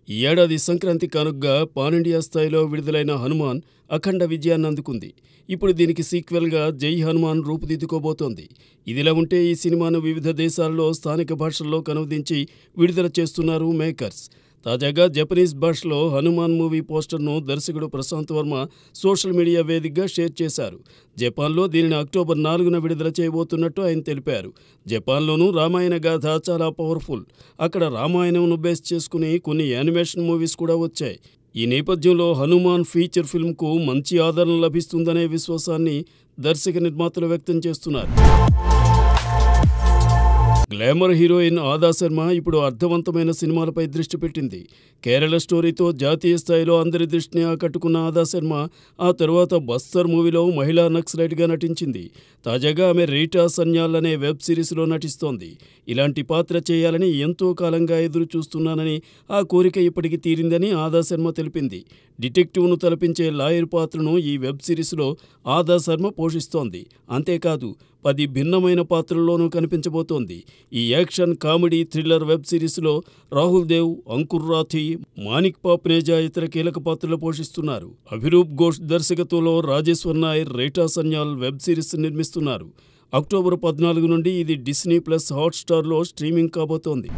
ఈ ఏడాది Sankranti కానుగ్గా pan India స్థాయిలో విడుదలైన హనుమాన్ అఖండ విజయాన్ని అందుకుంది. ఇప్పుడు దీనికి సీక్వెల్గా జై హనుమాన్ రూపుదిద్దుకోబోతోంది. ఇదిలా ఉంటే ఈ సినిమాను వివిధ దేశాల్లో స్థానిక భాషల్లో కనుదించి విడుదల చేస్తున్నారు మేకర్స్. తాజాగా జపనీస్ భాషలో హనుమాన్ మూవీ పోస్టర్ను దర్శకుడు ప్రశాంత్ వర్మ సోషల్ మీడియా వేదికగా షేర్ చేశారు. జపాన్లో దీనిని అక్టోబర్ 4న విడుదల చేయబోతున్నట్టు ఆయన తెలిపారు. జపాన్లోనూ రామాయణ గాథ చాలా పవర్ఫుల్. అక్కడ రామాయణంను బేస్ చేసుకుని కొన్ని యానిమేషన్ మూవీస్ కూడా వచ్చాయి. ఈ నేపథ్యంలో హనుమాన్ ఫీచర్ ఫిల్మ్కు మంచి ఆదరణ లభిస్తుందనే విశ్వాసాన్ని దర్శక నిర్మాతలు వ్యక్తం చేస్తున్నారు. గ్లామర్ హీరోయిన్ ఆదా శర్మ ఇప్పుడు అర్థవంతమైన సినిమాలపై దృష్టి పెట్టింది. కేరళ స్టోరీతో జాతీయ స్థాయిలో అందరి దృష్టిని ఆకట్టుకున్న ఆదా శర్మ ఆ తరువాత బస్తర్ మూవీలో మహిళా నక్సలైట్గా నటించింది. తాజాగా ఆమె రీటా సన్యాల్ అనే వెబ్ సిరీస్లో నటిస్తోంది. ఇలాంటి పాత్ర చేయాలని ఎంతో కాలంగా ఎదురు చూస్తున్నానని, ఆ కోరిక ఇప్పటికి తీరిందని ఆదా శర్మ తెలిపింది. డిటెక్టివ్ను తలపించే లాయర్ పాత్రను ఈ వెబ్ సిరీస్లో ఆదా శర్మ పోషిస్తోంది. అంతేకాదు 10 భిన్నమైన పాత్రల్లోనూ కనిపించబోతోంది. ఈ యాక్షన్ కామెడీ థ్రిల్లర్ వెబ్ సిరీస్లో రాహుల్ దేవ్, అంకుర్ రాథీ, మానిక్ పాప్నేజా ఇతర కీలక పాత్రలు పోషిస్తున్నారు. అభిరూప్ ఘోష్ దర్శకత్వంలో Rajeshwar Nair, Rita Sanyal web series నిర్మిస్తున్నారు. అక్టోబర్ 14 నుండి ఇది డిస్నీ+ హాట్‌స్టార్లో స్ట్రీమింగ్ కాబోతోంది.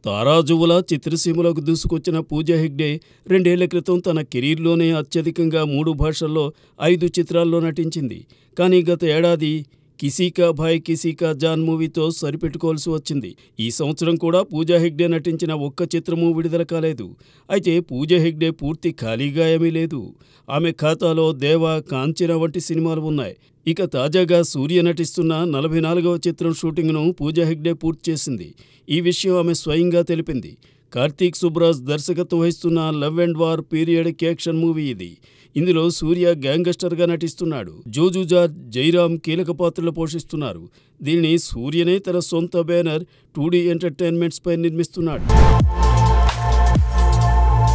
తారాజువుల చిత్రసీమలోకి దూసుకొచ్చిన పూజా హెగ్డే 2 ఏళ్ల క్రితం తన కెరీర్లోనే అత్యధికంగా 3 భాషల్లో 5 చిత్రాల్లో నటించింది. కానీ గత ఏడాది కిసీ కా భాయ్ కిసీ కా జాన్ మూవీతో సరిపెట్టుకోవాల్సి వచ్చింది. ఈ సంవత్సరం కూడా పూజా హెగ్డే నటించిన ఒక్క చిత్రమూ విడుదల కాలేదు. అయితే పూజా హెగ్డే పూర్తి ఖాళీగా ఏమీ లేదు. ఆమె ఖాతాలో దేవ, కాంచన వంటి సినిమాలు ఉన్నాయి. ఇక తాజాగా సూర్య నటిస్తున్న 44వ చిత్రం షూటింగ్ను పూజా హెగ్డే పూర్తి చేసింది. ఈ విషయం ఆమె స్వయంగా తెలిపింది. కార్తీక్ సుబ్రాజ్ దర్శకత్వం వహిస్తున్న love and war periodic action movie ఇది. ఇందులో సూర్య గ్యాంగ్స్టర్గా నటిస్తున్నాడు. జోజు జార్జ్, జైరామ్ కీలక పాత్రలు పోషిస్తున్నారు. దీనిని సూర్యనే తన సొంత బ్యానర్ 2D ఎంటర్టైన్మెంట్స్ పై నిర్మిస్తున్నాడు.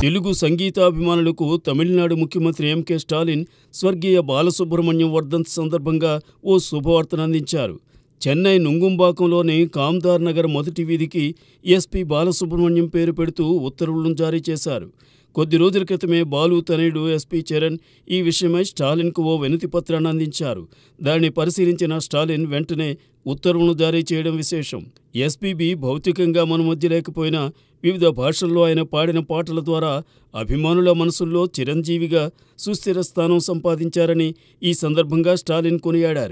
తెలుగు సంగీతాభిమానులకు తమిళనాడు ముఖ్యమంత్రి ఎంకే స్టాలిన్ స్వర్గీయ బాలసుబ్రహ్మణ్యం వర్ధంతి సందర్భంగా ఓ శుభవార్తను అందించారు. చెన్నై నుంగుంబాకంలోని కామ్దార్ నగర్ మొదటి వీధికి ఎస్పీ బాలసుబ్రహ్మణ్యం పేరు పెడుతూ ఉత్తర్వులను జారీ చేశారు. కొద్ది రోజుల క్రితమే బాలు తనయుడు ఎస్పీ చరణ్ ఈ విషయమై స్టాలిన్కు ఓ వినతి పత్రాన్ని అందించారు. దాన్ని పరిశీలించిన స్టాలిన్ వెంటనే ఉత్తర్వులను జారీ చేయడం విశేషం. ఎస్పీబీ భౌతికంగా మన మధ్య లేకపోయినా వివిధ భాషల్లో ఆయన పాడిన పాటల ద్వారా అభిమానుల మనసుల్లో చిరంజీవిగా సుస్థిర స్థానం సంపాదించారని ఈ సందర్భంగా స్టాలిన్ కొనియాడారు.